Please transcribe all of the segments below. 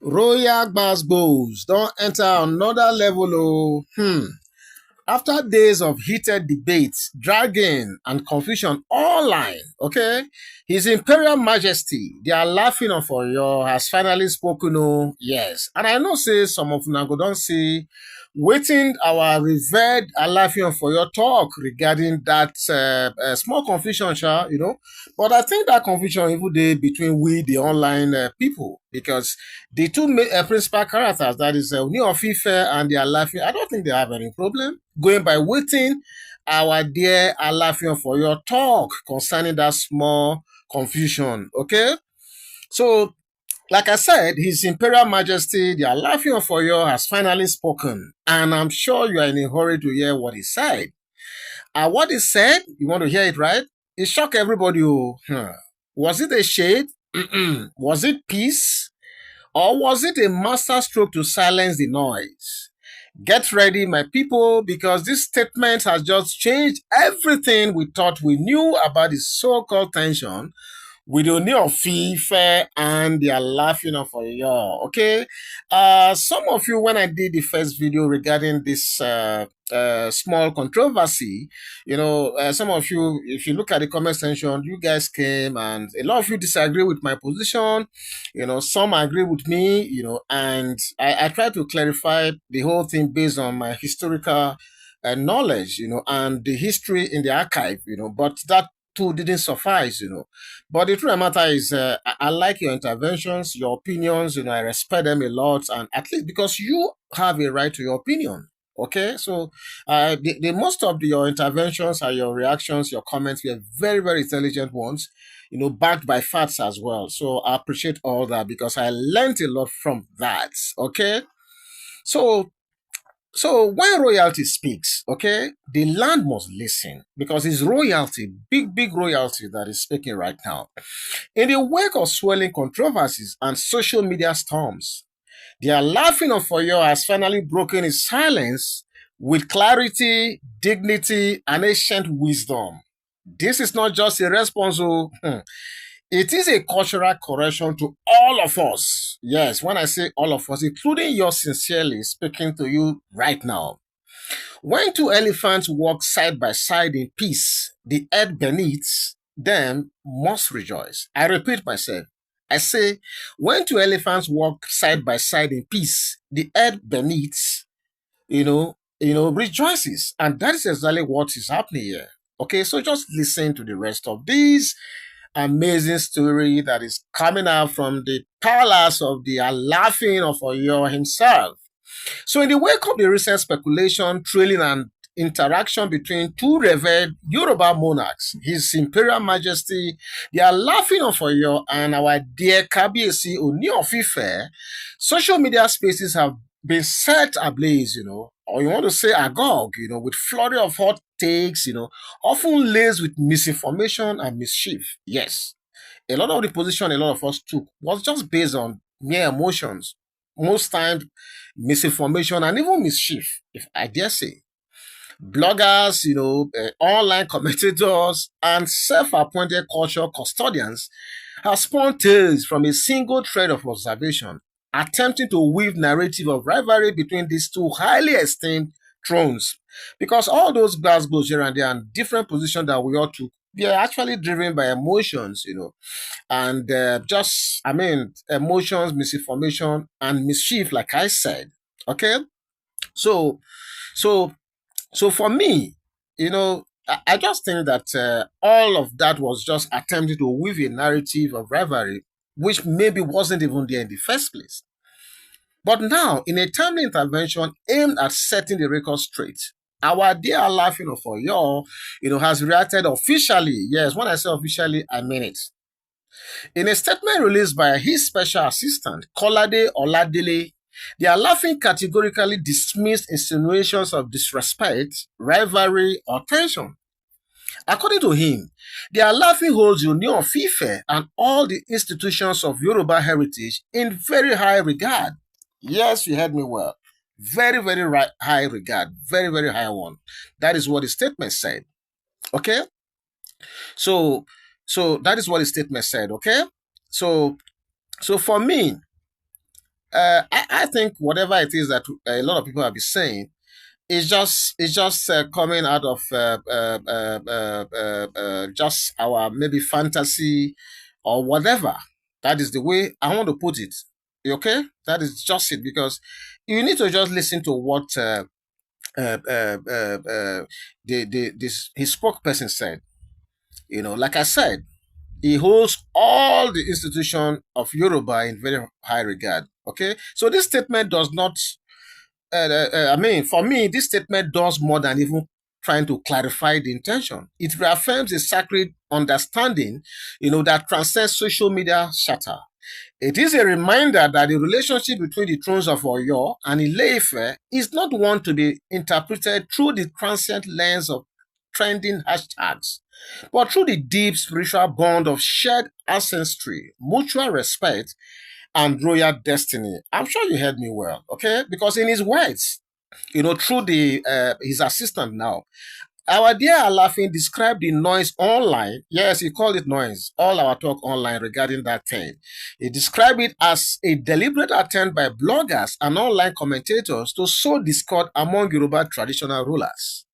Royal Gbasgbos don't enter another level. After days of heated debates, dragging, and confusion online, okay, His Imperial Majesty, the Alaafin of Oyo, has finally spoken. Oh, yes. And I know, say, some of Nago don't see waiting our revered Alaafin of Oyo talk regarding that small confusion, But I think that confusion even dey between we, the online people, because the two principal characters, that is Ooni of Ife and the Alaafin, I don't think they have any problem going by waiting our dear Alaafin for your talk concerning that small confusion. Okay, so like I said, His Imperial Majesty, the Alaafin of Oyo, has finally spoken, and I'm sure you are in a hurry to hear what he said. And what he said, you want to hear it, right? It shocked everybody. Was it a shade? Was it peace? Or was it a master stroke to silence the noise? Get ready, my people, because this statement has just changed everything we thought we knew about the so-called tension with Ooni of Ife and they are laughing of Oyo. Okay, some of you, when I did the first video regarding this small controversy, some of you, if you look at the comment section, you guys came and a lot of you disagree with my position. Some agree with me. And I try to clarify the whole thing based on my historical knowledge, and the history in the archive, but that too didn't suffice. But the truth of the matter is, I like your interventions, your opinions. I respect them a lot, and at least because you have a right to your opinion. Okay, so the most of your interventions and your reactions, your comments were very, very intelligent ones. Backed by facts as well. So I appreciate all that because I learned a lot from that. Okay, so when royalty speaks, okay, the land must listen because it's royalty, big, big royalty that is speaking right now. In the wake of swirling controversies and social media storms, the Alaafin of Oyo has finally broken his silence with clarity, dignity, and ancient wisdom. This is not just a response. It is a cultural correction to all of us. Yes, when I say all of us, including yours sincerely, speaking to you right now. When two elephants walk side by side in peace, the earth beneath them must rejoice. I repeat myself. I say, when two elephants walk side by side in peace, the earth beneath, rejoices. And that is exactly what is happening here. Okay, so just listen to the rest of these amazing story that is coming out from the palace of the Alaafin of Oyo himself. So, in the wake of the recent speculation, trailing, and interaction between two revered Yoruba monarchs, His Imperial Majesty, the Alaafin of Oyo, and our dear Kabiyesi Ooni of Ife, social media spaces have been set ablaze, or you want to say agog, with flurry of hot takes, often laced with misinformation and mischief. Yes, a lot of the position a lot of us took was just based on mere emotions, most times misinformation and even mischief, if I dare say. Bloggers, online commentators, and self-appointed cultural custodians have spun tales from a single thread of observation, attempting to weave narrative of rivalry between these two highly esteemed thrones. Because all those Glasgows here and there and different positions that we all took, they are actually driven by emotions, and emotions, misinformation, and mischief, like I said. Okay, so so so for me, I just think that all of that was just attempting to weave a narrative of rivalry, which maybe wasn't even there in the first place. But now, in a timely intervention aimed at setting the record straight, our dear Alaafin of Oyo, has reacted officially. Yes, when I say officially, I mean it. In a statement released by his special assistant, Kolade Oladele, the Alaafin categorically dismissed insinuations of disrespect, rivalry, or tension. According to him, the Alaafin holds Ooni of Ife and all the institutions of Yoruba heritage in very high regard. Yes, you heard me well. Very, very high regard. Very, very high one. That is what the statement said. Okay? So, that is what the statement said. Okay? So for me, I think whatever it is that a lot of people have been saying it's just coming out of just our maybe fantasy or whatever. That is the way I want to put it. Okay, that is just it because you need to just listen to what uh, uh, uh, uh, this his spokesperson said. Like I said, he holds all the institution of Yoruba in very high regard. Okay, so this statement does not I mean, for me, this statement does more than even trying to clarify the intention. It reaffirms a sacred understanding, that transcends social media chatter. It is a reminder that the relationship between the thrones of Oyo and Ile-Ife is not one to be interpreted through the transient lens of trending hashtags, but through the deep spiritual bond of shared ancestry, mutual respect, and royal destiny. I'm sure you heard me well, okay? Because in his words, through the his assistant now, our dear Alaafin described the noise online. Yes, he called it noise. All our talk online regarding that thing. He described it as a deliberate attempt by bloggers and online commentators to sow discord among Yoruba traditional rulers.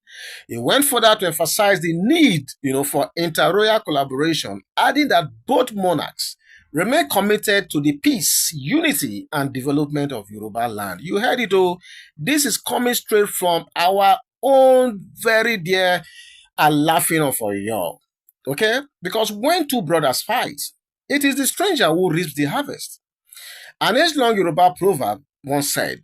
He went further to emphasize the need, for inter-royal collaboration, adding that both monarchs remain committed to the peace, unity, and development of Yoruba land. You heard it all. This is coming straight from our own very dear Alaafin of Oyo. Okay? Because when two brothers fight, it is the stranger who reaps the harvest. An age-long Yoruba proverb once said,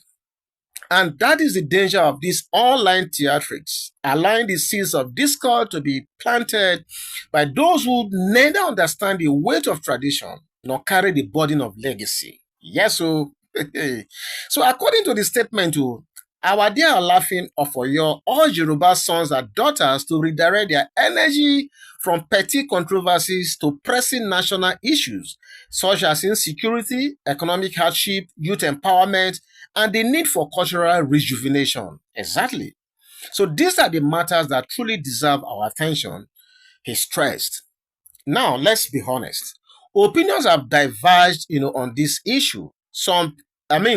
and that is the danger of these online theatrics, allowing the seeds of discord to be planted by those who neither understand the weight of tradition nor carry the burden of legacy. Yes, so so according to the statement, our dear Alaafin of Oyo urge Yoruba sons and daughters to redirect their energy from petty controversies to pressing national issues such as insecurity, economic hardship, youth empowerment, and the need for cultural rejuvenation. Exactly. So these are the matters that truly deserve our attention, he stressed. Now, let's be honest. Opinions have diverged, on this issue.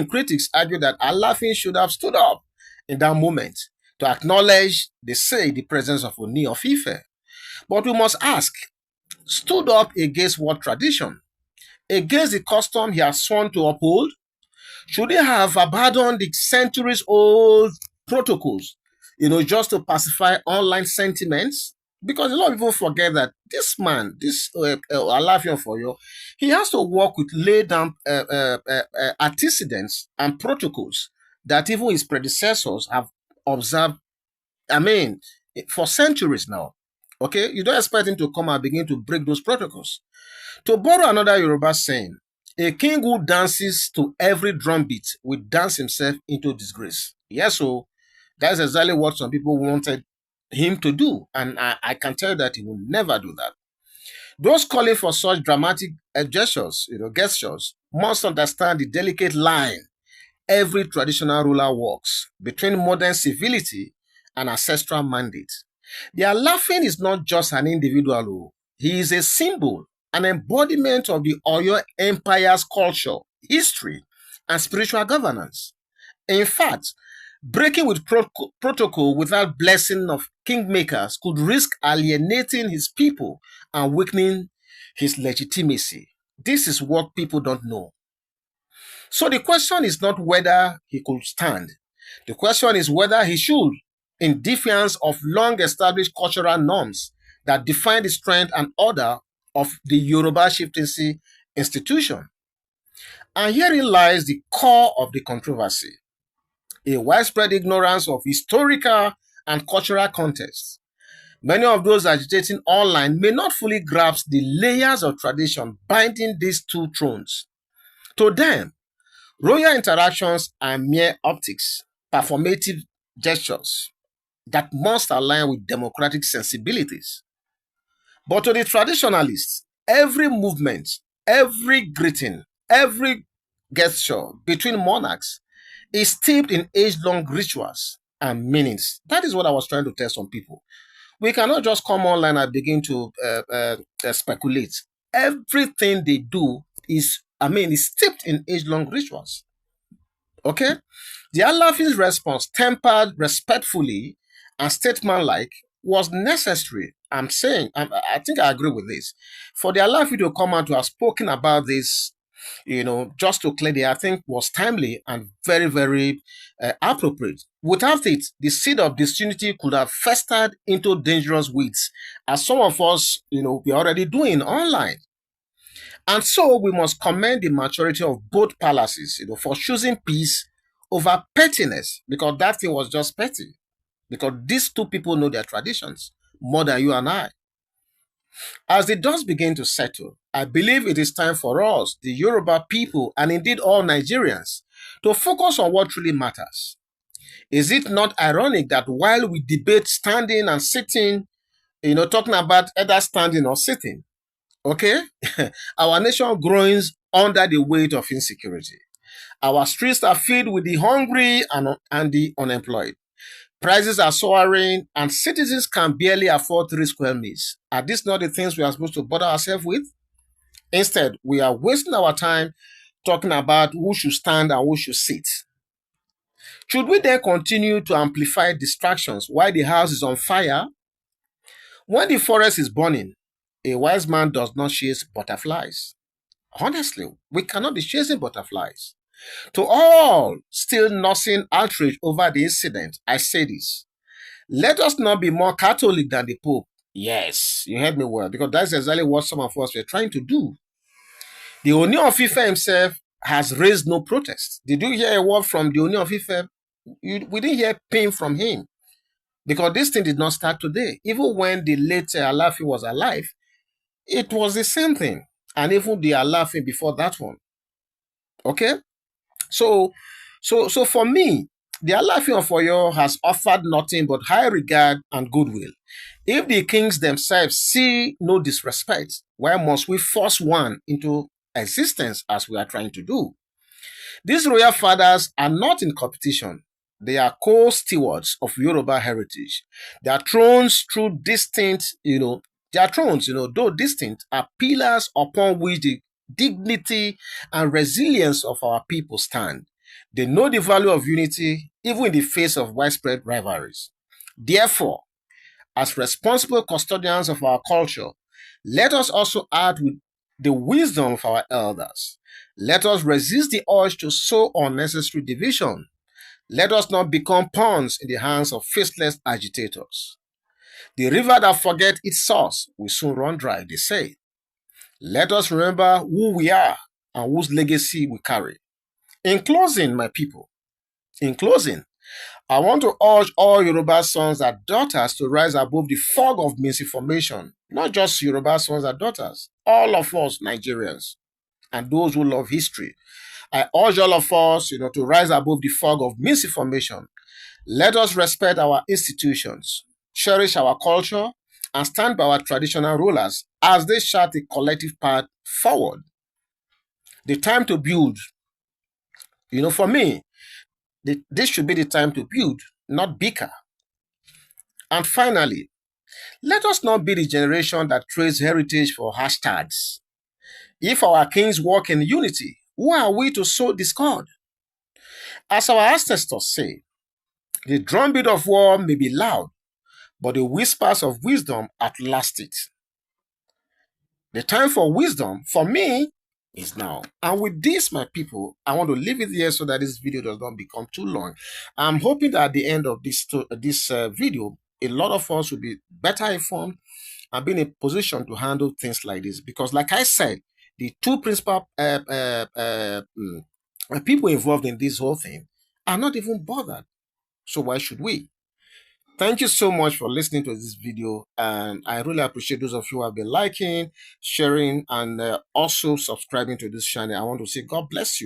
Critics argue that Alaafin should have stood up in that moment to acknowledge, they say, the presence of Ooni of Ife. But we must ask, stood up against what tradition? Against the custom he has sworn to uphold? Should he have abandoned the centuries old protocols, just to pacify online sentiments? Because a lot of people forget that this man, this Alaafin of Oyo, he has to work with laid down antecedents and protocols that even his predecessors have observed, I mean, for centuries now. Okay, you don't expect him to come and begin to break those protocols. To borrow another Yoruba saying, a king who dances to every drumbeat will dance himself into disgrace. Yes, so that's exactly what some people wanted him to do. And I can tell you that he will never do that. Those calling for such dramatic gestures, must understand the delicate line every traditional ruler walks between modern civility and ancestral mandate. Their laughing is not just an individual, he is a symbol, an embodiment of the Oyo Empire's culture, history, and spiritual governance. In fact, breaking with protocol without blessing of kingmakers could risk alienating his people and weakening his legitimacy. This is what people don't know. So the question is not whether he could stand. The question is whether he should, in defiance of long established cultural norms that define the strength and order of the Yoruba chieftaincy institution. And herein lies the core of the controversy, a widespread ignorance of historical and cultural context. Many of those agitating online may not fully grasp the layers of tradition binding these two thrones. To them, royal interactions are mere optics, performative gestures that must align with democratic sensibilities. But to the traditionalists, every movement, every greeting, every gesture between monarchs is steeped in age-long rituals and meanings. That is what I was trying to tell some people. We cannot just come online and begin to speculate. Everything they do is steeped in age-long rituals. Okay? The Alaafin's response, tempered respectfully and statesmanlike, was necessary. I think I agree with this. For the Alaafin to come out to have spoken about this, just to clear the air, I think was timely and very, very appropriate. Without it, the seed of disunity could have festered into dangerous weeds, as some of us, we're already doing online. And so we must commend the maturity of both palaces, for choosing peace over pettiness, because that thing was just petty. Because these two people know their traditions more than you and I. As the dust begin to settle, I believe it is time for us, the Yoruba people, and indeed all Nigerians, to focus on what really matters. Is it not ironic that while we debate standing and sitting, talking about either standing or sitting, okay, our nation groans under the weight of insecurity. Our streets are filled with the hungry and the unemployed. Prices are soaring, and citizens can barely afford 3 square meals. Are these not the things we are supposed to bother ourselves with? Instead, we are wasting our time talking about who should stand and who should sit. Should we then continue to amplify distractions while the house is on fire? When the forest is burning, a wise man does not chase butterflies. Honestly, we cannot be chasing butterflies. To all still nursing outrage over the incident, I say this. Let us not be more Catholic than the Pope. Yes, you heard me well, because that's exactly what some of us were trying to do. The Ooni of Ife himself has raised no protest. Did you hear a word from the Ooni of Ife? We didn't hear pain from him, because this thing did not start today. Even when the late Alaafin was alive, it was the same thing. And even the Alaafin before that one. Okay? So for me, the Alaafin of Oyo has offered nothing but high regard and goodwill. If the kings themselves see no disrespect, why must we force one into existence as we are trying to do? These royal fathers are not in competition. They are co-stewards of Yoruba heritage. Their thrones, though distinct, are pillars upon which the dignity and resilience of our people stand. They know the value of unity, even in the face of widespread rivalries. Therefore, as responsible custodians of our culture, let us also add with the wisdom of our elders. Let us resist the urge to sow unnecessary division. Let us not become pawns in the hands of faithless agitators. The river that forgets its source will soon run dry, they say. Let us remember who we are and whose legacy we carry. In closing, my people, I want to urge all Yoruba sons and daughters to rise above the fog of misinformation. Not just Yoruba sons and daughters, all of us Nigerians and those who love history. I urge all of us, to rise above the fog of misinformation. Let us respect our institutions, cherish our culture, and stand by our traditional rulers as they chart a collective path forward. The time to build, for me, this should be the time to build, not bicker. And finally, let us not be the generation that trades heritage for hashtags. If our kings walk in unity, who are we to sow discord? As our ancestors say, the drumbeat of war may be loud, but the whispers of wisdom outlast it. The time for wisdom, for me, is now. And with this, my people, I want to leave it here so that this video does not become too long. I'm hoping that at the end of this video, a lot of us will be better informed and be in a position to handle things like this. Because like I said, the two principal people involved in this whole thing are not even bothered. So why should we? Thank you so much for listening to this video, and I really appreciate those of you who have been liking, sharing, and also subscribing to this channel. I want to say God bless you.